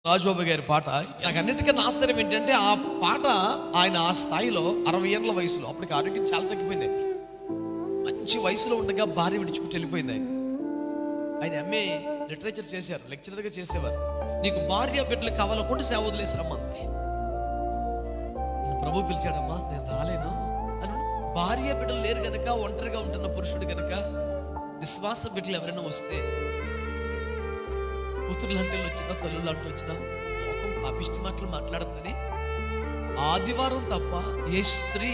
రాజబాబు గారి పాట నాకు అన్నిటికన్నా ఆశ్చర్యం ఏంటంటే ఆ పాట ఆయన ఆ స్థాయిలో 60 ఏళ్ళ వయసులో, అప్పటికి ఆరోగ్యం చాలా తగ్గిపోయింది. మంచి వయసులో ఉండగా భార్య విడిచిపెట్టి వెళ్ళిపోయింది. ఆయన ఎంఏ లిటరేచర్ చేశారు, లెక్చరర్గా చేసేవారు. నీకు భార్య బిడ్డలు కావాలనుకుంటే సేవ వదిలేసి రమ్మంది. ప్రభు పిలిచాడమ్మా, నేను రాలేను అని. భార్య బిడ్డలు లేరు గనక, ఒంటరిగా ఉంటున్న పురుషుడు గనక విశ్వాస బిడ్డలు ఎవరైనా వస్తే, కూతురు లాంటి వచ్చినా, తల్లు లాంటి వచ్చినా, లోకం పాపిష్టి మాటలు మాట్లాడద్దని ఆదివారం తప్ప ఏ స్త్రీ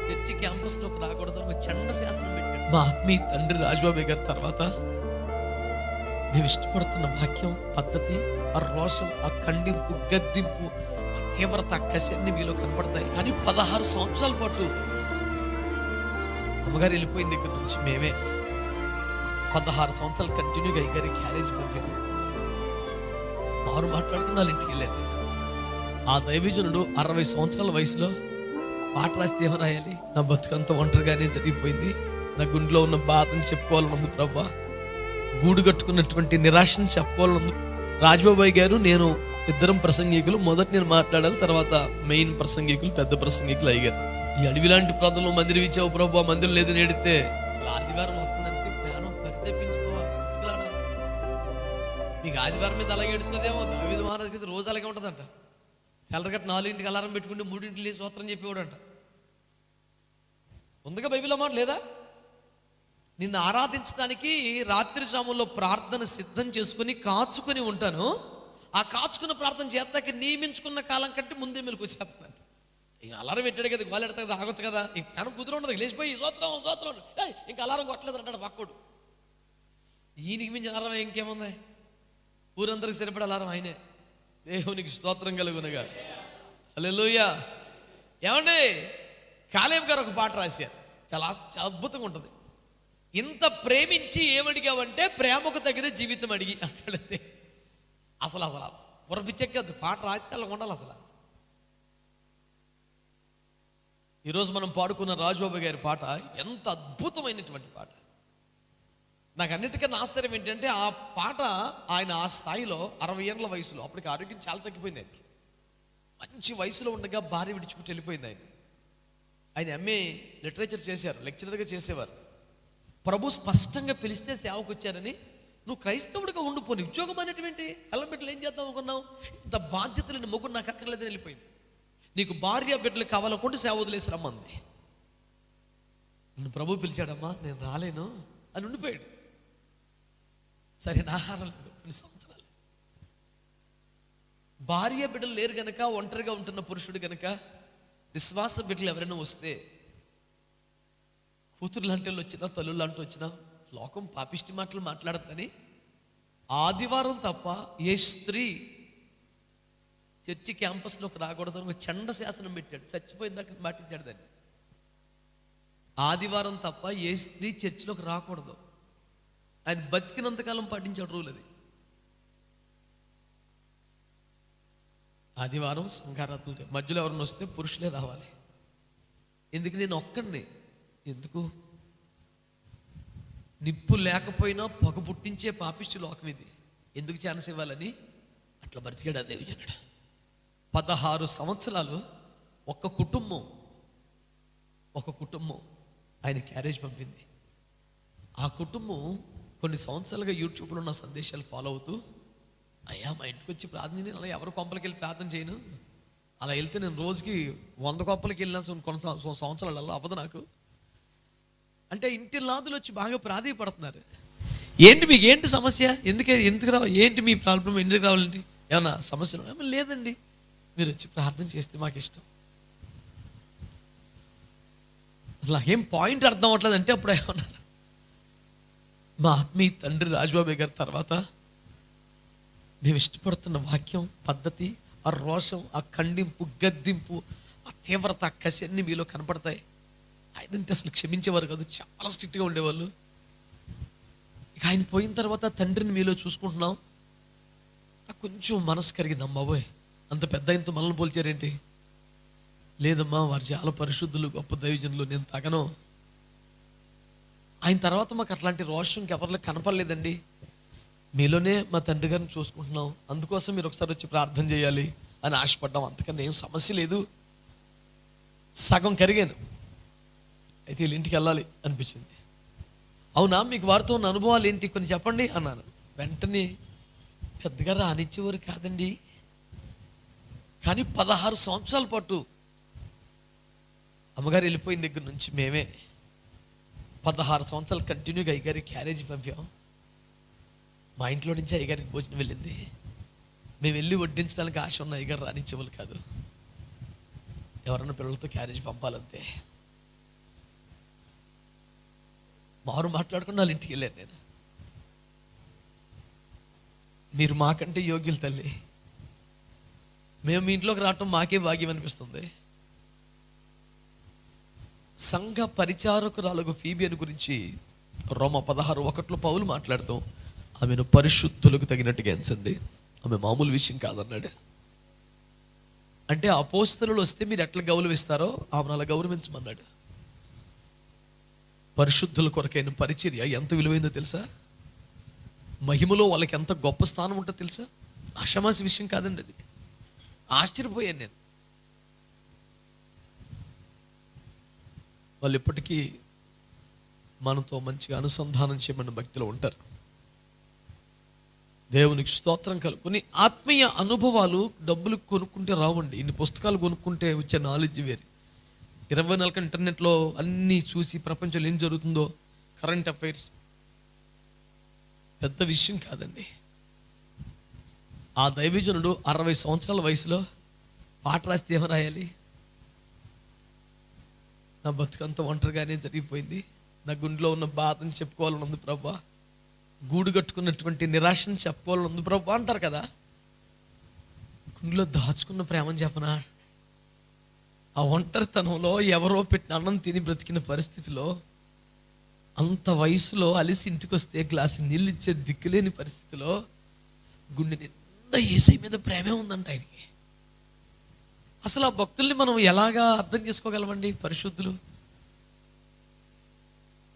చర్చి క్యాంపస్ లోకి రాకూడదు ఒక చండ శాసనం పెట్టాడు. మా ఆత్మీయ తండ్రి రాజబాబు గారి తర్వాత మేము ఇష్టపడుతున్న వాక్యం, పద్ధతి, ఆ రోషం, ఆ ఖండింపు, గద్దింపు, ఆ తీవ్రత, ఆ కసి అన్ని మీలో కనపడతాయి. కానీ 16 సంవత్సరాల పాటు అమ్మగారు వెళ్ళిపోయిన దగ్గర నుంచి మేమే 16 సంవత్సరాలు కంటిన్యూగా అయ్యగారి క్యారేజ్ పంపాను. వారు మాట్లాడుకున్న వాళ్ళ ఇంటికి వెళ్ళాను. ఆ దైవజనుడు 60 సంవత్సరాల వయసులో పాట రాస్తే ఏమో రాయాలి, నా బతుకంతా ఒంటరిగానే జరిగిపోయింది, నా గుండెలో ఉన్న బాధను చెప్పుకోవాలనుంది ప్రభా, గూడు కట్టుకున్నటువంటి నిరాశను చెప్పుకోవాలనుంది. రాజబాబాయ్ గారు నేను ఇద్దరం ప్రసంగికులు. మొదట నేను మాట్లాడాలి, తర్వాత మెయిన్ ప్రసంగికులు, పెద్ద ప్రసంగికులు అయ్యారు. ఈ అడవి లాంటి ప్రాంతంలో మందిరం ఇచ్చావు ప్రభా, మందిరం లేదని ఎడితే అసలు ఆదివారం వస్తుందంటే జ్ఞానం పరితపించుకోవాలి. మీకు ఆదివారం మీద అలాగే ఎడుతుందేమో. దావీదు మహారాజుకి రోజు అలాగే ఉంటుందంట. తెల్లరగట్ట 4 అలారం పెట్టుకుంటే 3 లేచి స్తోత్రం చెప్పేవాడంట. ఉందిగా బైబిల్లో మాట లేదా? నిన్ను ఆరాధించడానికి రాత్రి జాముల్లో ప్రార్థన సిద్ధం చేసుకుని కాచుకొని ఉంటాను. ఆ కాచుకున్న ప్రార్థన చేస్తాకి నియమించుకున్న కాలం కంటే ముందే మెలకు వచ్చేస్తుందంట. ఇంకా అలారం పెట్టాడు కదా, గోలు ఎడతా కదా, ఆగొచ్చు కదా. ఇంక జ్ఞానం కుదురు ఉండదు, లేచిపోయి స్తోత్రం స్తోత్రం, ఇంకా అలారం కొట్టలేదు అంటాడు పక్కోడు. ఈయనకి మించి అలారం ఇంకేముంది? ఊరందరికి సరిపడే అలారం ఆయనే. దేవునికి స్తోత్రం కలుగునగా. హల్లెలూయా. ఏమండి, కాలేబు గారు ఒక పాట రాశారు, చాలా అద్భుతంగా ఉంటుంది. ఇంత ప్రేమించి ఏమడిగావంటే ప్రేమకు తగిన జీవితం అడిగి అంటాడంతే. అసలు పొరపిచ్చెక్కద్దు, పాట రాస్తే అలా ఉండాలి. అసలు ఈరోజు మనం పాడుకున్న రాజబాబు గారి పాట ఎంత అద్భుతమైనటువంటి పాట. నాకు అన్నిటికన్నా ఆశ్చర్యం ఏంటంటే ఆ పాట ఆయన ఆ స్థాయిలో 60 ఏళ్ళ వయసులో, అప్పటికి ఆరోగ్యం చాలా తగ్గిపోయింది. ఆయనకి మంచి వయసులో ఉండగా భార్య విడిచిపెట్టి వెళ్ళిపోయింది. ఆయన ఎంఏ లిటరేచర్ చేశారు, లెక్చరర్గా చేసేవారు. ప్రభు స్పష్టంగా పిలిస్తే సేవకు వచ్చారని, నువ్వు క్రైస్తవుడిగా ఉండిపోని ఉద్యోగం అనేటువంటి అల్లం బిడ్డలు ఏం చేద్దాం అనుకున్నావు, ఇంత బాధ్యతలని మొగ్గురు నాకు అక్కర్లేదని వెళ్ళిపోయింది. నీకు భార్య బిడ్డలు కావాలనుకుంటే సేవ వదిలేసి రమ్మంది. నన్ను ప్రభు పిలిచాడమ్మా, నేను రాలేను అని ఉండిపోయాడు. సరైన ఆహారం లేదు కొన్ని సంవత్సరాలు. భార్య బిడ్డలు లేరు గనక, ఒంటరిగా ఉంటున్న పురుషుడు గనక విశ్వాస బిడ్డలు ఎవరైనా వస్తే, కూతురు లాంటి వచ్చినా, తల్లు లాంటి వచ్చినా, లోకం పాపిష్టి మాటలు మాట్లాడద్దని ఆదివారం తప్ప ఏ స్త్రీ చర్చి క్యాంపస్లోకి రాకూడదు ఒక చండ శాసనం పెట్టాడు. చచ్చిపోయిందాక మాటించాడు దాన్ని. ఆదివారం తప్ప ఏ స్త్రీ చర్చిలోకి రాకూడదు. ఆయన బతికినంతకాలం పాటించాడు రూల్ అది. ఆదివారం సంఘారాధనలు మధ్యలో ఎవరిని వస్తే పురుషులే రావాలి. ఎందుకు? నేను ఒక్కడిని. ఎందుకు? నిప్పు లేకపోయినా పొగ పుట్టించే పాపిష్టి లోకం ఇది, ఎందుకు ఛాన్స్ ఇవ్వాలని అట్లా బ్రతికాడు ఆ దేవజనుడు. 16 సంవత్సరాలు ఒక కుటుంబం ఆయన క్యారేజ్ పంపింది. ఆ కుటుంబం కొన్ని సంవత్సరాలుగా యూట్యూబ్లో ఉన్న సందేశాలు ఫాలో అవుతూ, అయ్యా మా ఇంటికి వచ్చి ప్రార్థన, అలా ఎవరు కొంపలకి వెళ్ళి ప్రార్థన చేయను, అలా వెళ్తే నేను రోజుకి 100 కొంపలకి వెళ్ళినా కొన్ని సంవత్సరాలలో అవ్వదు నాకు అంటే, ఇంటి లాదులు వచ్చి బాగా ప్రాధాయపడుతున్నారు. ఏంటి మీకు ఏంటి సమస్య, ఎందుకు రావాలి, ఏంటి మీ ప్రాబ్లం, ఎందుకు రావాలండి, ఏమన్నా సమస్యలు? లేదండి, మీరు వచ్చి ప్రార్థన చేస్తే మాకు ఇష్టం. అసలు నాకేం పాయింట్ అర్థం అవ్వట్లేదు. అంటే అప్పుడు ఏమన్నారు, మా ఆత్మీయ తండ్రి రాజబాబు గారి తర్వాత మేము ఇష్టపడుతున్న వాక్యం, పద్ధతి, ఆ రోషం, ఆ ఖండింపు, గద్దింపు, ఆ తీవ్రత, ఆ కసి అన్ని మీలో కనపడతాయి. ఆయనంతే అసలు క్షమించేవారు కాదు, చాలా స్ట్రిక్ట్గా ఉండేవాళ్ళు. ఇక ఆయన పోయిన తర్వాత తండ్రిని మీలో చూసుకుంటున్నాం. నాకు కొంచెం మనసు కరిగింది, అమ్మాబోయ్ అంత పెద్ద ఆయనతో మనల్ని పోల్చారేంటి. లేదమ్మా, వారు చాలా పరిశుద్ధులు, గొప్ప దైవజనులు, నేను తగను. ఆయన తర్వాత మాకు అట్లాంటి రోషం ఎవరిలో కనపడలేదండి. మీలోనే మా తండ్రి గారిని చూసుకుంటున్నాం, అందుకోసం మీరు ఒకసారి వచ్చి ప్రార్థన చేయాలి అని ఆశపడ్డాం. అంతకన్నా ఏం సమస్య లేదు. సగం కరిగాను. అయితే వీళ్ళ ఇంటికి వెళ్ళాలి అనిపించింది. అవునా, మీకు వారితో ఉన్న అనుభవాలు ఏంటి కొన్ని చెప్పండి అన్నాను. వెంటనే పెద్దగా రానిచ్చేవారు కాదండి, కానీ 16 సంవత్సరాల పాటు అమ్మగారు వెళ్ళిపోయిన దగ్గర నుంచి మేమే 16 సంవత్సరాలు కంటిన్యూగా అయ్యగారికి క్యారేజీ పంపాం. మా ఇంట్లో నుంచి అయ్యగారికి భోజనం వెళ్ళింది. మేము వెళ్ళి వడ్డించడానికి ఆశ ఉన్న అయ్యగారు రానిచ్చేవాళ్ళు కాదు. ఎవరన్నా పిల్లలతో క్యారేజీ పంపాలంతే. మారు మాట్లాడుకుని వాళ్ళ ఇంటికి వెళ్ళాను నేను. మీరు మాకంటే యోగ్యులు తల్లి, మేము మీ ఇంట్లోకి రావటం మాకే భాగ్యం అనిపిస్తుంది. సంఘ పరిచారకురాలకు ఫీబియను గురించి రోమా 16:1 పౌలు మాట్లాడుతూ ఆమెను పరిశుద్ధులకు తగినట్టుగా ఎంచండి, ఆమె మామూలు విషయం కాదన్నాడు. అంటే అపోస్తలులు వస్తే మీరు ఎట్లా గౌరవిస్తారో ఆమెను అలా గౌరవించమన్నాడు. పరిశుద్ధుల కొరకైన పరిచర్య ఎంత విలువైందో తెలుసా? మహిమలో వాళ్ళకి ఎంత గొప్ప స్థానం ఉంటుందో తెలుసా? అషమాసి విషయం కాదండి అది. ఆశ్చర్యపోయాను నేను. వాళ్ళు ఎప్పటికీ మనతో మంచిగా అనుసంధానం చేయమన్న భక్తిలో ఉంటారు. దేవునికి స్తోత్రం కలుగుని. ఆత్మీయ అనుభవాలు డబ్బులు కొనుక్కుంటే రావండి. ఇన్ని పుస్తకాలు కొనుక్కుంటే వచ్చే నాలెడ్జ్ వేరే. 24 గంటలు ఇంటర్నెట్లో అన్నీ చూసి ప్రపంచంలో ఏం జరుగుతుందో, కరెంట్ అఫైర్స్ పెద్ద విషయం కాదండి. ఆ దైవజనుడు 60 సంవత్సరాల వయసులో పాట రాస్తే ఏమో రాయాలి? నా బతుకంతా ఒంటరిగానే జరిగిపోయింది, నా గుండెలో ఉన్న బాధను చెప్పుకోవాలని ఉంది ప్రభా, గూడు కట్టుకున్నటువంటి నిరాశను చెప్పుకోవాలని ఉంది ప్రభా అంటారు కదా. గుండెలో దాచుకున్న ప్రేమని చెప్పనా? ఆ ఒంటరితనంలో ఎవరో పెట్టిన అన్నం తిని బ్రతికిన పరిస్థితిలో, అంత వయసులో అలిసి ఇంటికి వస్తే గ్లాసు నీళ్ళు ఇచ్చే దిక్కులేని పరిస్థితిలో గుండె నిండా యేసయ్య మీద ప్రేమే ఉందంట ఆయనకి. అసలు ఆ భక్తుల్ని మనం ఎలాగా అర్థం చేసుకోగలమండి? పరిశుద్ధులు.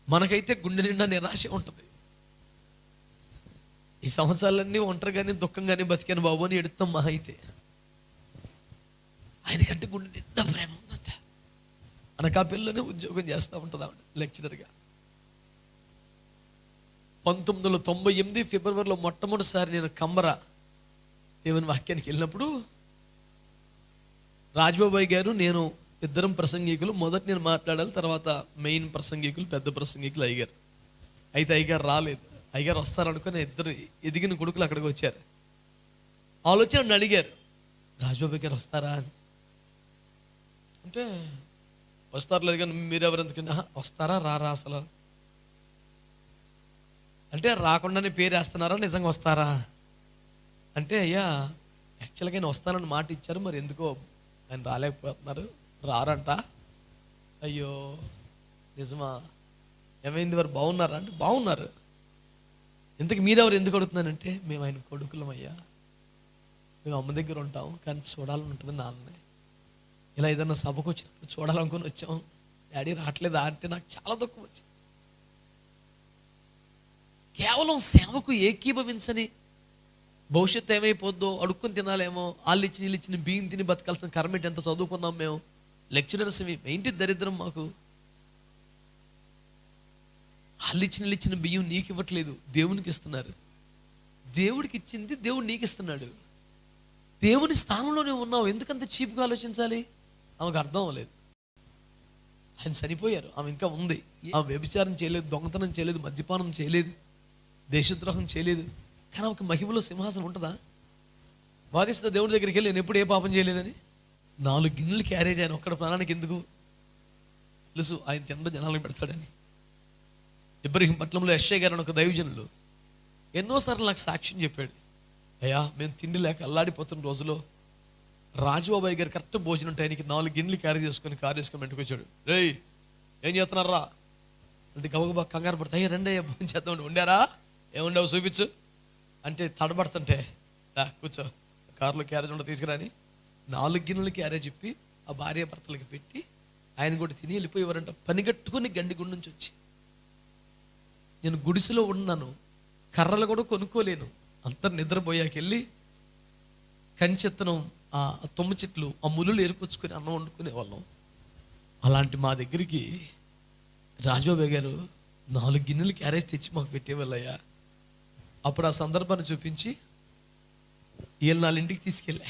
మనకైతే గుండె నిండా నిరాశ ఉంటుంది. ఈ సంవత్సరాలన్నీ ఒంటరిగానే దుఃఖంగానే బతికాను బాబు అని ఎడుతాం మహా అయితే. ఆయనకంటే గుండె నిండా ప్రేమ ఉందంట. అనకాపల్లిలోనే ఉద్యోగం చేస్తూ ఉంటుంది ఆవిడ లెక్చరర్గా. 1998 ఫిబ్రవరిలో మొట్టమొదటిసారి నేను కమ్మర దేవుని వాక్యానికి వెళ్ళినప్పుడు రాజబాబాయ్ గారు నేను ఇద్దరం ప్రసంగికులు. మొదట నేను మాట్లాడాలి, తర్వాత మెయిన్ ప్రసంగికులు పెద్ద ప్రసంగికులు అయ్యారు. అయితే అయ్యగారు రాలేదు. అయ్యగారు వస్తారనుకుని ఇద్దరు ఎదిగిన కొడుకులు అక్కడికి వచ్చారు. ఆలోచన నన్ను అడిగారు, రాజబాబాయ్ గారు వస్తారా అని. అంటే వస్తారు లేదు కానీ మీరెవరు ఎందుకంటే వస్తారా రారా అసలు అంటే రాకుండానే పేరు వేస్తున్నారా నిజంగా వస్తారా అంటే, అయ్యా యాక్చువల్గా ఆయన వస్తానని మాట ఇచ్చారు, మరి ఎందుకో ఆయన రాలేకపోతున్నారు, రారంట. అయ్యో నిజమా? ఏమైంది? వారు బాగున్నారా అంటే బాగున్నారు. ఇంతకు మీరెవరు ఎందుకు అడుగుతున్నానంటే, మేము ఆయన కొడుకులం అయ్యా, మేము అమ్మ దగ్గర ఉంటాం కానీ చూడాలని ఉంటుంది నాన్నని. ఇలా ఏదన్నా సభకు వచ్చినప్పుడు చూడాలనుకుని వచ్చాం, డాడీ రావట్లేదా అంటే నాకు చాలా దుఃఖం వచ్చింది. కేవలం సేవకు ఏకీభవించని, భవిష్యత్తు ఏమైపోద్దో అడుక్కుని తినాలేమో, వాళ్ళు ఇచ్చి నీళ్ళు ఇచ్చిన బియ్యం తిని బతకాల్సిన కర్మేంటి, ఎంత చదువుకున్నాం మేము, లెక్చరర్స్ ఏంటి దరిద్రం మాకు. వాళ్ళు ఇచ్చి నీళ్ళు ఇచ్చిన బియ్యం నీకు ఇవ్వట్లేదు, దేవునికి ఇస్తున్నారు. దేవుడికి ఇచ్చింది దేవుడు నీకు ఇస్తున్నాడు. దేవుని స్థానంలోనే ఉన్నావు, ఎందుకంత చీప్గా ఆలోచించాలి? ఆమెకు అర్థం అవ్వలేదు. ఆయన చనిపోయారు, ఆమె ఇంకా ఉంది. ఆమె వ్యభిచారం చేయలేదు, దొంగతనం చేయలేదు, మద్యపానం చేయలేదు, దేశద్రోహం చేయలేదు. కానీ ఆమెకు మహిమలో సింహాసనం ఉంటుందా? వాదిస్తే దేవుడి దగ్గరికి వెళ్ళి నేను ఎప్పుడు ఏ పాపం చేయలేదని. 4 గిన్నెలు క్యారేజ్ ఆయన ఒక్కడ ప్రాణానికి ఎందుకు? తెలుసు ఆయన తినడం జనాలకు పెడతాడని. ఇబ్రహీంపట్నంలో యెషయా గారు అని ఒక దైవజనులు ఎన్నోసార్లు నాకు సాక్ష్యం చెప్పాడు. అయ్యా మేము తిండి లేక అల్లాడిపోతున్న రోజులో రాజబాబాయ్ గారు కరెక్ట్ భోజనం టైంకి 4 గిన్నెలు క్యారీ చేసుకొని కారు వేసుకొని ఇంటికి వచ్చాడు. రేయ్ ఏం చేస్తున్నారా అంటే గబగబా కంగారు పడతా, అయ్యా రండి అయ్యా భోజనం చేద్దామండి. ఉండారా? ఏముండవు చూపించు అంటే తడబడుతుంటే కూర్చో కారులో క్యారేజ్ ఉండవు తీసుకురాని 4 గిన్నెలు క్యారేజ్ చెప్పి ఆ భార్య భర్తలకి పెట్టి ఆయన కూడా తిని వెళ్ళిపోయేవారంట. పని కట్టుకుని గండి గుండు నుంచి వచ్చి. నేను గుడిసెలో ఉన్నాను, కర్రలు కూడా కొనుక్కోలేను. అంతా నిద్రపోయాకెళ్ళి కంచెత్తనం, ఆ తుమ్మ చెట్లు, ఆ ములులు ఏరుకొచ్చుకొని అన్నం వండుకునే వాళ్ళం. అలాంటి మా దగ్గరికి రాజబాబాయ్ గారు 4 గిన్నెలు క్యారేజ్ తెచ్చి మాకు పెట్టేవాళ్ళయ్యా. అప్పుడు ఆ సందర్భాన్ని చూపించి వీళ్ళు 4 ఇంటికి తీసుకెళ్ళా.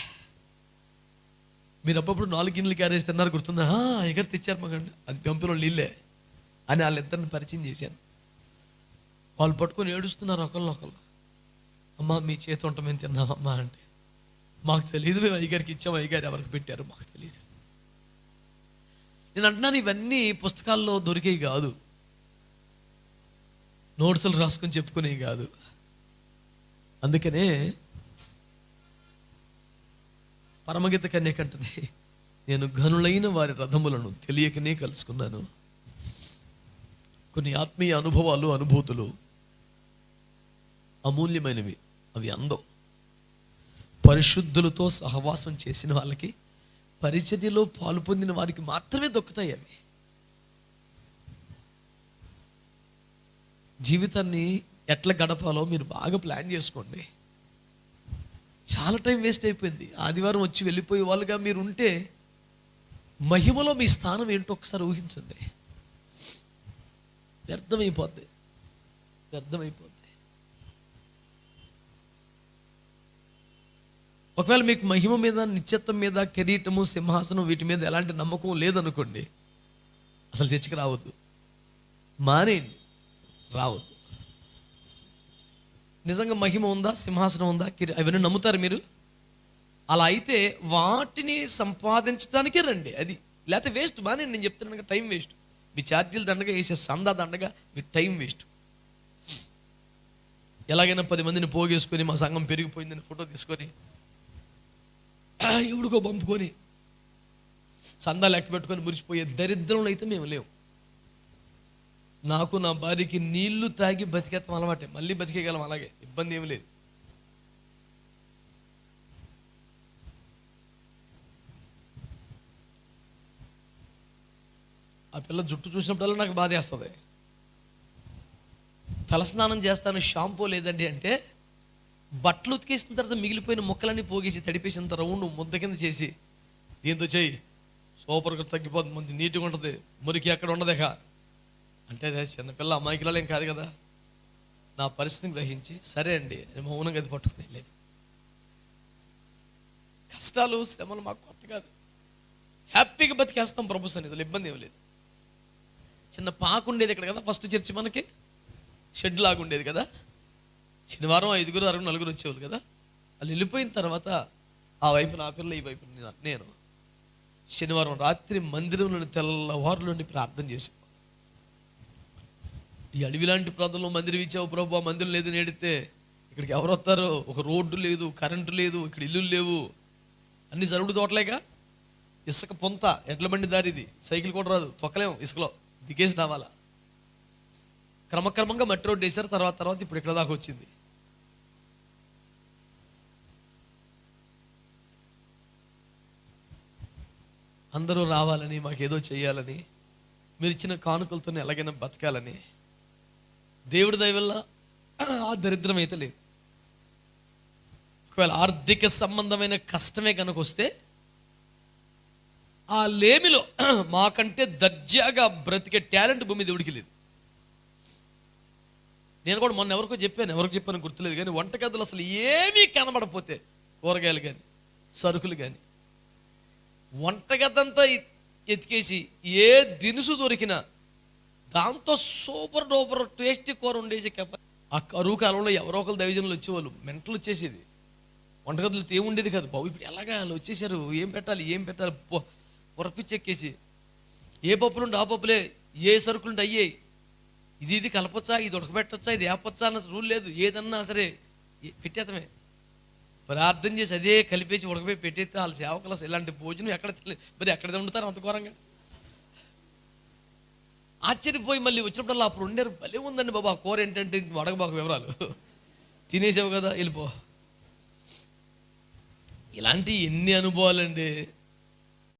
మీరు అప్పుడప్పుడు 4 గిన్నెలు క్యారేజ్ తిన్నారు గుర్తుందా? ఎగర తెచ్చారు మాకండి, అది పంపిన నీళ్ళే అని వాళ్ళిద్దరిని పరిచయం చేశాను. వాళ్ళు పట్టుకొని ఏడుస్తున్నారు ఒకళ్ళు. అమ్మ మీ చేతి వంట మేము తిన్నామమ్మా అంటే, మాకు తెలియదు, మేము అయ్యగారికి ఇచ్చాము, అయ్యగారు ఎవరికి పెట్టారు మాకు తెలియదు. నేను అంటున్నాను, ఇవన్నీ పుస్తకాల్లో దొరికేవి కాదు, నోట్సులు రాసుకొని చెప్పుకునేవి కాదు. అందుకనే పరమగీత కన్యకంటది, నేను ఘనులైన వారి రథములను తెలియకనే కలుసుకున్నాను. కొన్ని ఆత్మీయ అనుభవాలు, అనుభూతులు అమూల్యమైనవి, అవి అందం. పరిశుద్ధులతో సహవాసం చేసిన వాళ్ళకి, పరిచర్యలో పాలు పొందిన వారికి మాత్రమే దొక్కుతాయి అవి. జీవితాన్ని ఎట్లా గడపాలో మీరు బాగా ప్లాన్ చేసుకోండి. చాలా టైం వేస్ట్ అయిపోయింది. ఆదివారం వచ్చి వెళ్ళిపోయే వాళ్ళుగా మీరు ఉంటే మహిమలో మీ స్థానం ఏంటో ఒకసారి ఊహించండి. వ్యర్థమైపోద్ది. ఒకవేళ మీకు మహిమ మీద, నిత్యత్వం మీద, కిరీటము, సింహాసనం వీటి మీద ఎలాంటి నమ్మకం లేదనుకోండి, అసలు చర్చికి రావద్దు, మానేయండి, రావద్దు. నిజంగా మహిమ ఉందా, సింహాసనం ఉందా, అవన్నీ నమ్ముతారు మీరు? అలా అయితే వాటిని సంపాదించడానికే రండి. అది లేకపోతే వేస్ట్. మానేయండి. నేను చెప్తున్నాను, టైం వేస్ట్. మీ ఛార్జీలు దండగా, వేసే సందా దండగా, మీ టైం వేస్ట్. ఎలాగైనా 10 మందిని పోగేసుకొని మా సంఘం పెరిగిపోయిందని ఫోటో తీసుకొని ఎవడికో పంపుకొని సందా లెక్క పెట్టుకొని మురిసిపోయే దరిద్రంలో అయితే మేము లేవు. నాకు నా భార్యకి నీళ్లు తాగి బతికేస్తాం అలవాటే, మళ్ళీ బతికేయగలం, అలాగే ఇబ్బంది ఏమి లేదు. ఆ పిల్ల జుట్టు చూసినప్పుడల్లా నాకు బాధేస్తుంది. తలస్నానం చేస్తాను, షాంపూ లేదండి అంటే, బట్టలు ఉతికేసిన తర్వాత మిగిలిపోయిన ముక్కలన్నీ పోగేసి తడిపేసినంత రౌండ్ ముద్ద కింద చేసి, దీంతో చెయ్యి సూపర్గా తగ్గిపోతుంది, మంచి నీట్గా ఉంటుంది, మురికి అక్కడ ఉండదేక అంటే, అదే చిన్నపిల్ల, అమాయకురాలు ఏం కాదు కదా. నా పరిస్థితిని గ్రహించి సరే అండి నేను మౌనంగా అది పట్టుకుని వెళ్ళేది. కష్టాలు, శ్రమలు మాకు కొత్త కాదు. హ్యాపీగా బతికేస్తాం ప్రభు సన్నిధిలో, ఇబ్బంది ఏమి లేదు. చిన్న పాకు ఉండేది ఇక్కడ కదా, ఫస్ట్ చర్చి మనకి షెడ్ లాగా ఉండేది కదా. శనివారం 5, 6, 4 వచ్చేవాళ్ళు కదా. వాళ్ళు వెళ్ళిపోయిన తర్వాత ఆ వైపు నా పిల్ల, ఈ వైపు నేను శనివారం రాత్రి మందిరంలోని తెల్లవారులోని ప్రార్థన చేసి, ఈ అడవి లాంటి ప్రాంతంలో మందిరం ఇచ్చావు ప్రభు, మందిరం లేదు నేడితే ఇక్కడికి ఎవరు వస్తారో, ఒక రోడ్డు లేదు, కరెంటు లేదు, ఇక్కడ ఇల్లులు లేవు, అన్ని జరుగుడు తోటలేక, ఇసుక పొంత, ఎడ్ల బండి దారిది, సైకిల్ కూడా రాదు, తొక్కలేము, ఇసుకలో దిగేసి రావాలా. క్రమక్రమంగా మట్టి రోడ్డు వేశారు, తర్వాత ఇప్పుడు ఇక్కడ దాకా వచ్చింది. అందరూ రావాలని, మాకేదో చేయాలని, మీరు ఇచ్చిన కానుకలతోనే ఎలాగైనా బతకాలని. దేవుడి దయ వల్ల ఆ దరిద్రం అయితే లేదు. ఒకవేళ ఆర్థిక సంబంధమైన కష్టమే కనుక వస్తే, ఆ లేమిలో మాకంటే దర్జాగా బ్రతికే టాలెంట్ భూమి దేవుడికి లేదు. నేను కూడా మొన్న ఎవరికి చెప్పాను గుర్తులేదు, కానీ వంటగదులు అసలు ఏమీ కనబడపోతే, కూరగాయలు కానీ సరుకులు కానీ, వంటగదంతా ఎతికేసి ఏ దినుసు దొరికినా దాంతో సూపర్ డూపర్ టేస్టీ కూర ఉండేసి. ఆ కరువు కాలంలో ఎవరో ఒకరు దైవజనులు వచ్చేవాళ్ళు, మెంటలు వచ్చేసేది. వంటగదులు ఏముండేది కాదు. బాబు ఇప్పుడు ఎలాగా వాళ్ళు వచ్చేసారు, ఏం పెట్టాలి పొరపిచ్చెక్కేసి, ఏ పప్పులుండి ఆ పప్పులే, ఏ సరుకులుండి అయ్యాయి, ఇది కలపొచ్చా, ఇది ఉడకబెట్టొచ్చా, ఇది వేపొచ్చా అన్న రూల్ లేదు. ఏదన్నా సరే పెట్టేతమే, ప్రార్థన చేసి అదే కలిపేసి ఉడకబెట్టి పెట్టేస్తే వాళ్ళ సేవకులు ఇలాంటి భోజనం మరి ఎక్కడ వండుతారు అంత ఘోరంగా. ఆశ్చర్యపోయి మళ్ళీ వచ్చినప్పుడల్లా అప్పుడు ఉండేరు, భలే ఉందండి బాబా కూర, ఏంటంటే అడగబాకు వివరాలు, తినేసావు కదా వెళ్ళిపో. ఇలాంటి ఎన్ని అనుభవాలండి.